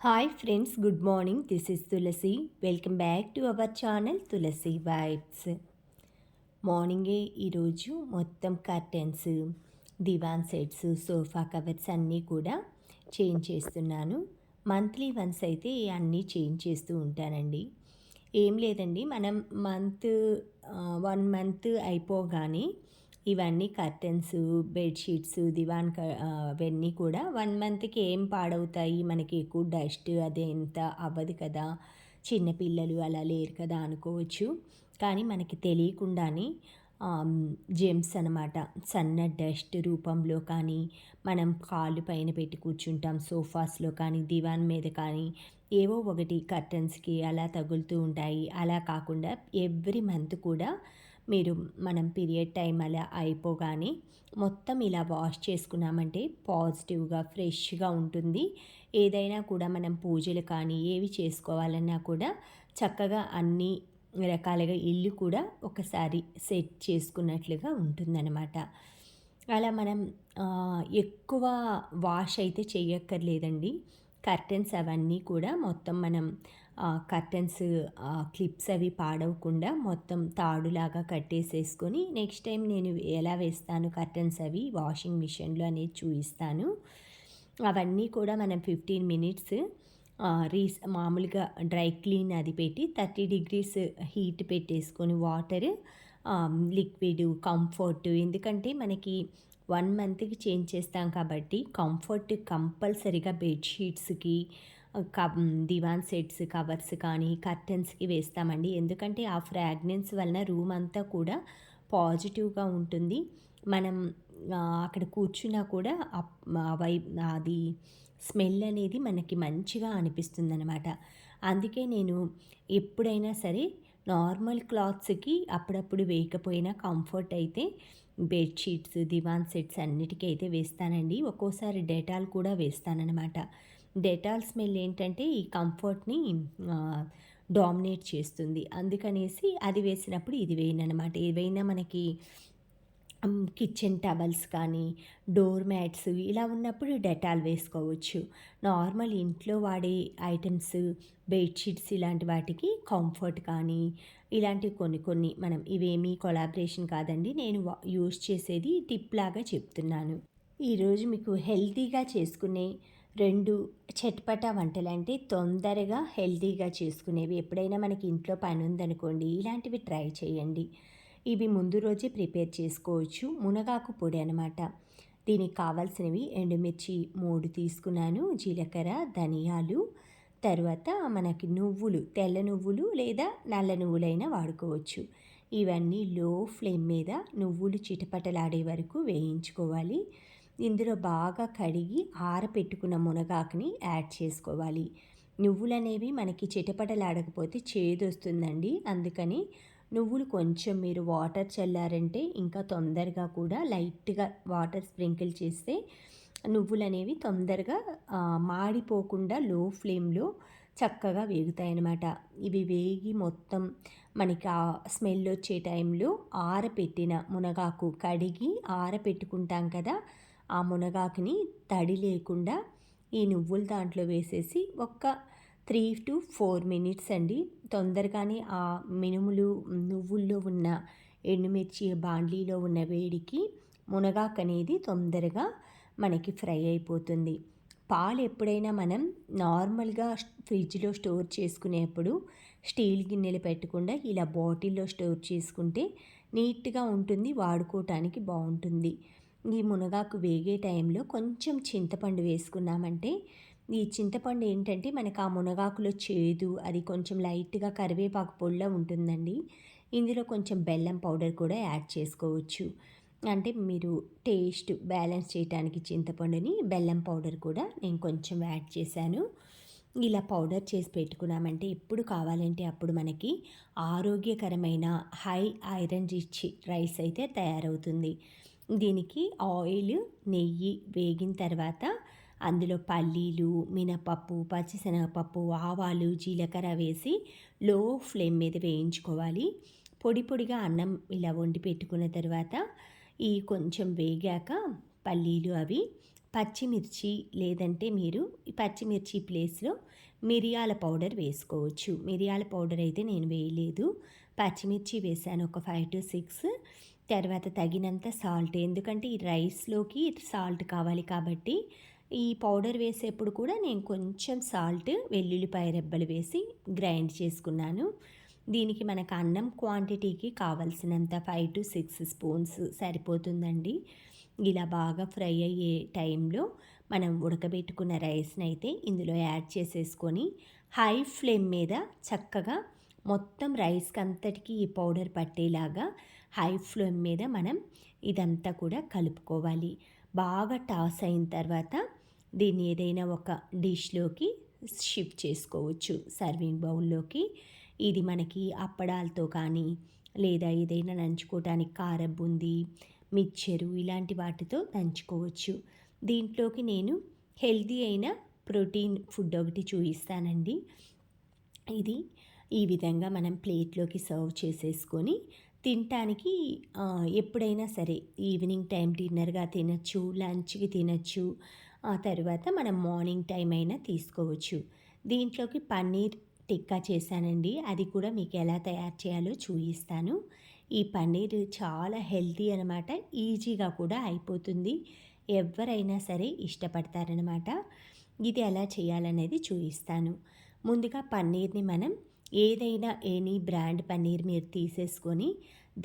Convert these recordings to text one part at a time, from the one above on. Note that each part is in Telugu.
Hi friends, good morning. This is Tulasi. Welcome back to our channel Tulasi vibes. మార్నింగే ఈరోజు మొత్తం curtains, divan sets, sofa covers అన్నీ కూడా చేంజ్ చేస్తున్నాను. మంత్లీ వన్స్ అయితే అన్నీ చేంజ్ చేస్తూ ఉంటానండి. ఏం లేదండి, మనం మంత్ 1 మంత్ అయిపోగానే ఇవన్నీ కర్టెన్స్, బెడ్‌షీట్స్, అవన్నీ కూడా 1 మంత్‌కి ఏం పాడవుతాయి, మనకి ఎక్కువ డస్ట్ అదంత అవ్వదు కదా, చిన్న పిల్లలు అలా లేరు కదా అనుకోవచ్చు. కానీ మనకి తెలియకుండానే జెమ్స్ అనమాట. సన్న డస్ట్ రూపంలో కానీ, మనం కాళ్ళు పైన పెట్టి కూర్చుంటాం సోఫాస్‌లో కానీ, దివాన్ మీద కానీ, ఏవో ఒకటి కర్టెన్స్‌కి అలా తగులుతూ ఉంటాయి. అలా కాకుండా ఎవ్రీ మంత్ కూడా మనం పీరియడ్ టైం అలా అయిపోగానే మొత్తం ఇలా వాష్ చేసుకున్నామంటే పాజిటివ్‌గా, ఫ్రెష్‌గా ఉంటుంది. ఏదైనా కూడా మనం పూజలు కానీ, ఏవి చేసుకోవాలన్నా కూడా చక్కగా అన్నీ రకాలుగా ఇల్లు కూడా ఒకసారి సెట్ చేసుకున్నట్లుగా ఉంటుందన్నమాట. అలా మనం ఎక్కువ వాష్ అయితే చెయ్యక్కర్లేదండి. కర్టెన్స్ అవన్నీ కూడా మొత్తం మనం కర్టెన్స్ క్లిప్స్ అవి పాడవకుండా మొత్తం తాడులాగా కట్టేసేసుకొని, నెక్స్ట్ టైం నేను ఎలా వేస్తాను కర్టెన్స్ అవి వాషింగ్ మిషన్‌లో అనేది చూయిస్తాను. అవన్నీ కూడా మనం 15 మినిట్స్ మామూలుగా డ్రై క్లీన్ అది పెట్టి 30 డిగ్రీస్ హీట్ పెట్టేసుకొని వాటర్, లిక్విడ్, కంఫర్ట్, ఎందుకంటే మనకి 1 మంత్‌కి చేంజ్ చేస్తాం కాబట్టి కంఫర్ట్ కంపల్సరీగా బెడ్‌షీట్స్‌కి, దివాన్ సెట్స్ కవర్స్ కానీ, కర్టెన్స్‌కి వేస్తామండి. ఎందుకంటే ఆ ఫ్రాగ్రెన్స్ వలన రూమ్ అంతా కూడా పాజిటివ్‌గా ఉంటుంది. మనం అక్కడ కూర్చున్నా కూడా అది స్మెల్ అనేది మనకి మంచిగా అనిపిస్తుందనమాట. అందుకే నేను ఎప్పుడైనా సరే నార్మల్ క్లాత్స్‌కి అప్పుడప్పుడు వేయకపోయినా కంఫర్ట్ అయితే బెడ్‌షీట్స్, దివాన్ సెట్స్ అన్నిటికీ అయితే వేస్తానండి. ఒక్కోసారి డెటాల్ కూడా వేస్తాననమాట. డెటాల్ స్మెల్ ఏంటంటే ఈ కంఫర్ట్‌ని డామినేట్ చేస్తుంది. అందుకనేసి అది వేసినప్పుడు ఇది వేయననమాట. ఏవైనా మనకి కిచెన్ టవల్స్ కానీ, డోర్ మ్యాట్స్ ఇలా ఉన్నప్పుడు డెటాల్ వేసుకోవచ్చు. నార్మల్ ఇంట్లో వాడే ఐటెమ్స్, బెడ్‌షీట్స్ ఇలాంటి వాటికి కంఫర్ట్ కానీ, ఇలాంటివి కొన్ని కొన్ని మనం ఇవేమీ కొలాబరేషన్ కాదండి. నేను యూజ్ చేసేది టిప్ లాగా చెప్తున్నాను. ఈరోజు మీకు హెల్తీగా చేసుకునే 2 చట్పటా వంటలంటే తొందరగా హెల్తీగా చేసుకునేవి. ఎప్పుడైనా మనకి ఇంట్లో పని ఉందనుకోండి, ఇలాంటివి ట్రై చేయండి. ఇవి ముందు రోజే ప్రిపేర్ చేసుకోవచ్చు. మునగాకు పొడి అనమాట. దీనికి కావాల్సినవి ఎండుమిర్చి 3 తీసుకున్నాను, జీలకర్ర, ధనియాలు, తర్వాత మనకి నువ్వులు, తెల్ల నువ్వులు లేదా నల్ల నువ్వులైనా వాడుకోవచ్చు. ఇవన్నీ లో ఫ్లేమ్ మీద నువ్వులు చిటపటలాడే వరకు వేయించుకోవాలి. ఇందులో బాగా కడిగి ఆరపెట్టుకున్న మునగాకుని యాడ్ చేసుకోవాలి. నువ్వులనేవి మనకి చిటపటలాడకపోతే చేదొస్తుందండి. అందుకని నువ్వులు కొంచెం మీరు వాటర్ చల్లారంటే ఇంకా తొందరగా కూడా లైట్‌గా వాటర్ స్ప్రింకిల్ చేస్తే నువ్వులనేవి తొందరగా మాడిపోకుండా లో ఫ్లేమ్‌లో చక్కగా వేగుతాయన్నమాట. ఇవి వేగి మొత్తం మనకి ఆ స్మెల్ వచ్చే టైంలో ఆరపెట్టిన మునగాకు కడిగి ఆరపెట్టుకుంటాం కదా, ఆ మునగాకుని తడి లేకుండా ఈ నువ్వులు దాంట్లో వేసేసి ఒక్క 3-4 మినిట్స్ అండి. తొందరగానే ఆ మినుములు, నువ్వుల్లో ఉన్న ఎండుమిర్చి బాండ్లీలో ఉన్న వేడికి మునగాకు అనేది తొందరగా మనకి ఫ్రై అయిపోతుంది. పాలు ఎప్పుడైనా మనం నార్మల్గా ఫ్రిడ్జ్‌లో స్టోర్ చేసుకునేప్పుడు స్టీల్ గిన్నెలు పెట్టకుండా ఇలా బాటిల్‌లో స్టోర్ చేసుకుంటే నీట్‌గా ఉంటుంది, వాడుకోవటానికి బావుంటుంది. ఈ మునగాకు వేగే టైంలో కొంచెం చింతపండు వేసుకున్నామంటే, ఈ చింతపండు ఏంటంటే మనకు ఆ మునగాకులో చేదు అది కొంచెం లైట్‌గా కరివేపాకు పొడిలా ఉంటుందండి. ఇందులో కొంచెం బెల్లం పౌడర్ కూడా యాడ్ చేసుకోవచ్చు. అంటే మీరు టేస్ట్ బ్యాలెన్స్ చేయటానికి చింతపండుని, బెల్లం పౌడర్ కూడా నేను కొంచెం యాడ్ చేశాను. ఇలా పౌడర్ చేసి పెట్టుకున్నామంటే ఎప్పుడు కావాలంటే అప్పుడు మనకి ఆరోగ్యకరమైన హై ఐరన్ రిచ్ రైస్ అయితే తయారవుతుంది. దీనికి ఆయిల్, నెయ్యి వేగిన తర్వాత అందులో పల్లీలు, మినపప్పు, పచ్చిశనగపప్పు, ఆవాలు, జీలకర్ర వేసి లో ఫ్లేమ్ మీద వేయించుకోవాలి. పొడి పొడిగా అన్నం ఇలా వండి పెట్టుకున్న తర్వాత ఈ కొంచెం వేగాక పల్లీలు అవి పచ్చిమిర్చి లేదంటే మీరు ఈ పచ్చిమిర్చి ప్లేస్లో మిరియాల పౌడర్ వేసుకోవచ్చు. మిరియాల పౌడర్ అయితే నేను వేయలేదు. పచ్చిమిర్చి వేసాను ఒక 5-6. తర్వాత తగినంత సాల్ట్, ఎందుకంటే ఈ రైస్లోకి సాల్ట్ కావాలి కాబట్టి ఈ పౌడర్ వేసేప్పుడు కూడా నేను కొంచెం సాల్ట్, వెల్లుల్లిపాయ రెబ్బలు వేసి గ్రైండ్ చేసుకున్నాను. దీనికి మనకు అన్నం క్వాంటిటీకి కావాల్సినంత 5-6 స్పూన్స్ సరిపోతుందండి. ఇలా బాగా ఫ్రై అయ్యే టైంలో మనం ఉడకబెట్టుకున్న రైస్ని అయితే ఇందులో యాడ్ చేసేసుకొని హై ఫ్లేమ్ మీద చక్కగా మొత్తం రైస్కి అంతటికి ఈ పౌడర్ పట్టేలాగా హై ఫ్లేమ్ మీద మనం ఇదంతా కూడా కలుపుకోవాలి. బాగా టాస్ అయిన తర్వాత దీన్ని ఏదైనా ఒక డిష్లోకి షిఫ్ట్ చేసుకోవచ్చు, సర్వింగ్ బౌల్లోకి. ఇది మనకి అప్పడాలతో కానీ లేదా ఏదైనా నంచుకోవటానికి కారం బూందీ, మిక్చరు ఇలాంటి వాటితో నంచుకోవచ్చు. దీంట్లోకి నేను హెల్తీ అయిన ప్రోటీన్ ఫుడ్ ఒకటి చూపిస్తానండి. ఇది ఈ విధంగా మనం ప్లేట్లోకి సర్వ్ చేసేసుకొని తినటానికి ఎప్పుడైనా సరే ఈవినింగ్ టైం డిన్నర్గా తినచ్చు, లంచ్కి తినచ్చు. ఆ తర్వాత మనం మార్నింగ్ టైం అయినా తీసుకోవచ్చు. దీంట్లోకి పన్నీర్ టిక్కా చేశానండి. అది కూడా మీకు ఎలా తయారు చేయాలో చూపిస్తాను. ఈ పన్నీర్ చాలా హెల్తీ అనమాట. ఈజీగా కూడా అయిపోతుంది. ఎవరైనా సరే ఇష్టపడతారనమాట. ఇది ఎలా చేయాలనేది చూపిస్తాను. ముందుగా పన్నీర్ని మనం ఏదైనా ఎనీ బ్రాండ్ పన్నీర్ మీరు తీసేసుకొని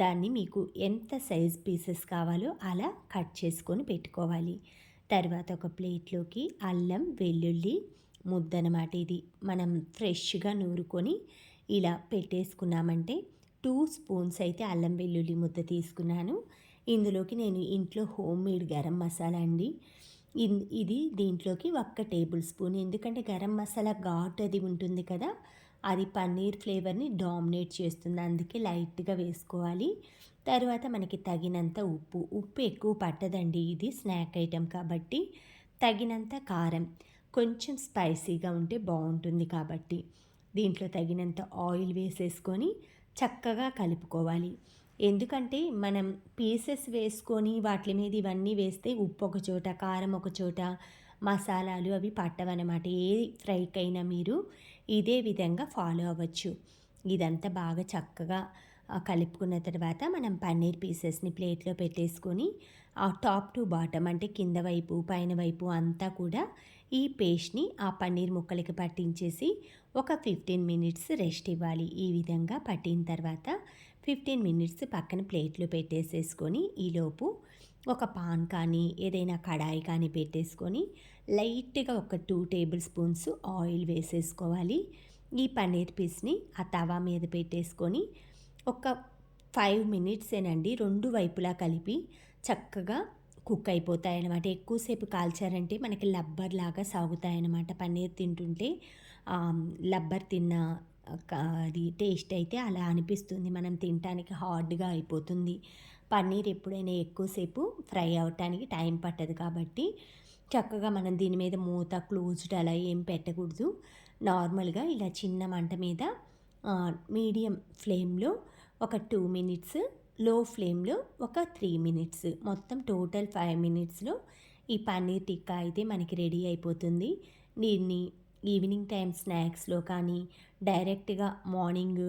దాన్ని మీకు ఎంత సైజ్ పీసెస్ కావాలో అలా కట్ చేసుకొని పెట్టుకోవాలి. తర్వాత ఒక ప్లేట్లోకి అల్లం వెల్లుల్లి ముద్దనమాట, ఇది మనం ఫ్రెష్గా నూరుకొని ఇలా పెట్టేసుకున్నామంటే 2 స్పూన్స్ అయితే అల్లం వెల్లుల్లి ముద్ద తీసుకున్నాను. ఇందులోకి నేను ఇంట్లో హోమ్ మేడ్ గరం మసాలా అండి. ఇది దీంట్లోకి 1 టేబుల్ స్పూన్, ఎందుకంటే గరం మసాలా ఘాటు అది ఉంటుంది కదా, అది పన్నీర్ ఫ్లేవర్ని డామినేట్ చేస్తుంది, అందుకే లైట్గా వేసుకోవాలి. తర్వాత మనకి తగినంత ఉప్పు ఎక్కువ పట్టదండి, ఇది స్నాక్ ఐటెం కాబట్టి. తగినంత కారం, కొంచెం స్పైసీగా ఉంటే బాగుంటుంది కాబట్టి. దీంట్లో తగినంత ఆయిల్ వేసేసుకొని చక్కగా కలుపుకోవాలి. ఎందుకంటే మనం పీసెస్ వేసుకొని వాటి మీద ఇవన్నీ వేస్తే ఉప్పు ఒక చోట, కారం ఒక చోట, మసాలాలు అవి పట్టవన్నమాట. ఏ ఫ్రైకైనా మీరు ఇదే విధంగా ఫాలో అవ్వచ్చు. ఇదంతా బాగా చక్కగా కలుపుకున్న తర్వాత మనం పన్నీర్ పీసెస్ని ప్లేట్లో పెట్టేసుకొని ఆ టాప్ టు బాటమ్ అంటే కింద వైపు పైన వైపు అంతా కూడా ఈ పేస్ట్ని ఆ పన్నీర్ ముక్కలకి పట్టించేసి ఒక 15 మినిట్స్ రెస్ట్ ఇవ్వాలి. ఈ విధంగా పట్టిన తర్వాత 15 మినిట్స్ పక్కన ప్లేట్లో పెట్టేసేసుకొని ఈలోపు ఒక పాన్ కానీ ఏదైనా కడాయి కానీ పెట్టేసుకొని లైట్గా ఒక 2 టేబుల్ స్పూన్స్ ఆయిల్ వేసేసుకోవాలి. ఈ పన్నీర్ పీస్ని ఆ తవా మీద పెట్టేసుకొని ఒక 5 మినిట్సేనండి రెండు వైపులా కలిపి చక్కగా కుక్ అయిపోతాయన్నమాట. ఎక్కువసేపు కాల్చారంటే మనకి లబ్బర్ లాగా సాగుతాయన్నమాట. పన్నీర్ తింటుంటే లబ్బర్ తిన్న అది టేస్ట్ అయితే అలా అనిపిస్తుంది, మనం తినటానికి హార్డ్గా అయిపోతుంది. పన్నీర్ ఎప్పుడైనా ఎక్కువసేపు ఫ్రై అవ్వటానికి టైం పట్టదు కాబట్టి చక్కగా మనం దీని మీద మూత క్లోజ్డ్ అలా ఏం పెట్టకూడదు. నార్మల్గా ఇలా చిన్న మంట మీద మీడియం ఫ్లేమ్లో ఒక 2 మినిట్స్, లో ఫ్లేమ్లో ఒక 3 మినిట్స్, మొత్తం టోటల్ 5 మినిట్స్లో ఈ పన్నీర్ టిక్కా అయితే మనకి రెడీ అయిపోతుంది. దీన్ని ఈవినింగ్ టైం స్నాక్స్లో కానీ డైరెక్ట్గా మార్నింగ్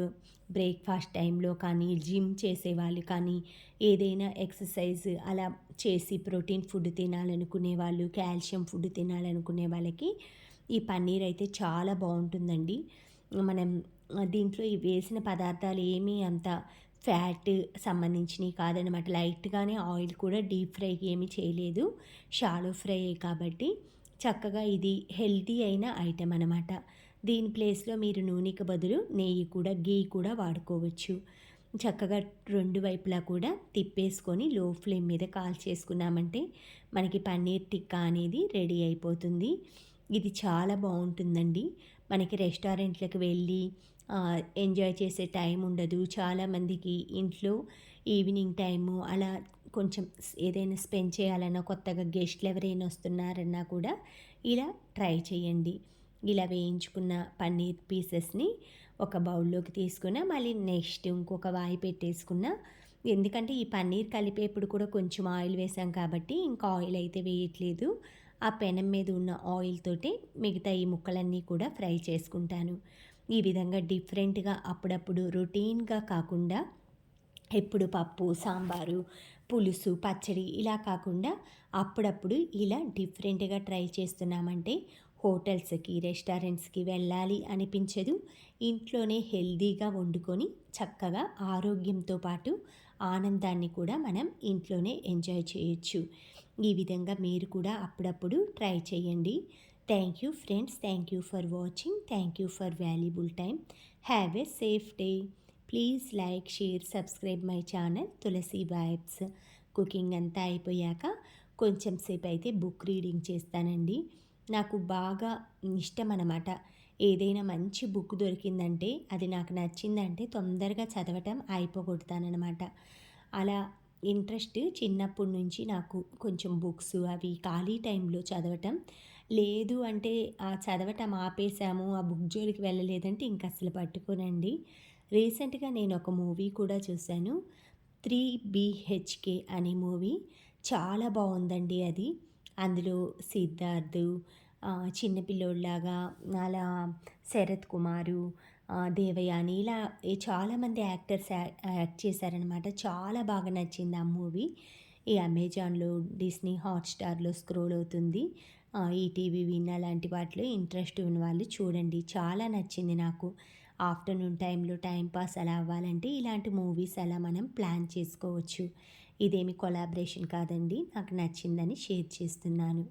బ్రేక్ఫాస్ట్ టైంలో కానీ జిమ్ చేసేవాళ్ళు కానీ ఏదైనా ఎక్సర్సైజ్ అలా చేసి ప్రోటీన్ ఫుడ్ తినాలనుకునే వాళ్ళు, కాల్షియం ఫుడ్ తినాలనుకునే వాళ్ళకి ఈ పన్నీర్ అయితే చాలా బాగుంటుందండి. మనం దీంట్లో వేసిన పదార్థాలు ఏమీ అంత ఫ్యాట్ సంబంధించినవి కాదనమాట. లైట్గానే ఆయిల్ కూడా డీప్ ఫ్రై ఏమీ చేయలేదు, షాలో ఫ్రై కాబట్టి చక్కగా ఇది హెల్తీ అయిన ఐటెం అనమాట. దీని ప్లేస్లో మీరు నూనెకి బదులు నెయ్యి కూడా, గీ కూడా వాడుకోవచ్చు. చక్కగా రెండు వైపులా కూడా తిప్పేసుకొని లో ఫ్లేమ్ మీద కాల్చేసుకున్నామంటే మనకి పన్నీర్ టిక్కా అనేది రెడీ అయిపోతుంది. ఇది చాలా బాగుంటుందండి. మనకి రెస్టారెంట్లకు వెళ్ళి ఎంజాయ్ చేసే టైం ఉండదు చాలామందికి. ఇంట్లో ఈవినింగ్ టైము అలా కొంచెం ఏదైనా స్పెండ్ చేయాలన్నా, కొత్తగా గెస్ట్లు ఎవరైనా వస్తున్నారన్నా కూడా ఇలా ట్రై చేయండి. ఇలా వేయించుకున్న పన్నీర్ పీసెస్ని ఒక బౌల్లోకి తీసుకున్న, మళ్ళీ నెక్స్ట్ ఇంకొక వాయి పెట్టేసుకున్న. ఎందుకంటే ఈ పన్నీర్ కలిపేప్పుడు కూడా కొంచెం ఆయిల్ వేసాం కాబట్టి ఇంకా ఆయిల్ అయితే వేయట్లేదు. ఆ పెనం మీద ఉన్న ఆయిల్ తోటి మిగతా ఈ ముక్కలన్నీ కూడా ఫ్రై చేసుకుంటాను. ఈ విధంగా డిఫరెంట్‌గా అప్పుడప్పుడు రొటీన్‌గా కాకుండా ఎప్పుడు పప్పు, సాంబారు, పులుసు, పచ్చడి ఇలా కాకుండా అప్పుడప్పుడు ఇలా డిఫరెంట్‌గా ట్రై చేస్తున్నామంటే హోటల్స్‌కి, రెస్టారెంట్స్‌కి వెళ్ళాలి అనిపించదు. ఇంట్లోనే హెల్తీగా వండుకొని చక్కగా ఆరోగ్యంతో పాటు ఆనందాన్ని కూడా మనం ఇంట్లోనే ఎంజాయ్ చేయొచ్చు. ఈ విధంగా మీరు కూడా అప్పుడప్పుడు ట్రై చేయండి. Thank you friends. Thank you for watching. Thank you for valuable time. Have a safe day. Please like, share, subscribe my channel Tulasi vibes. Cooking అంతా అయిపోయాక కొంచెం సేపు అయితే బుక్ రీడింగ్ చేస్తానండి. నాకు బాగా ఇష్టం అన్నమాట. ఏదైనా మంచి బుక్ దొరికిందంటే అది నాకు నచ్చిందంటే తొందరగా చదవటం అయిపోగొడతానన్నమాట. అలా ఇంట్రెస్ట్ చిన్నప్పటి నుంచి నాకు కొంచెం బుక్స్ అవి ఖాళీ టైంలో చదవటం. లేదు అంటే చదవటం ఆపేసాము, ఆ బుక్ జోలికి వెళ్ళలేదంటే ఇంక అస్సలు పట్టుకోనండి. రీసెంట్‌గా నేను ఒక మూవీ కూడా చూశాను. 'త్రీ బీహెచ్‌కే' అనే మూవీ చాలా బావుందండి అది. అందులో సిద్ధార్థ్ చిన్న పిల్లోడిలాగా అలా శరత్ కుమారు, దేవయాని ఇలా చాలామంది యాక్టర్స్ యాక్ట్ చేశారనమాట. చాలా బాగా నచ్చింది ఆ మూవీ. ఈ అమెజాన్‌లో, డిస్నీ హాట్‌స్టార్‌లో స్క్రోల్ అవుతుంది. ఈటీవీ విన్ అలాంటి వాటిలో ఇంట్రెస్ట్ ఉన్నవాళ్ళు చూడండి. చాలా నచ్చింది నాకు. ఆఫ్టర్‌నూన్ టైంలో టైం పాస్ అలా అవ్వాలంటే ఇలాంటి మూవీస్ అలా మనం ప్లాన్ చేసుకోవచ్చు. ఇదేమి కొలాబరేషన్ కాదండి. నాకు నచ్చిందని షేర్ చేస్తున్నాను.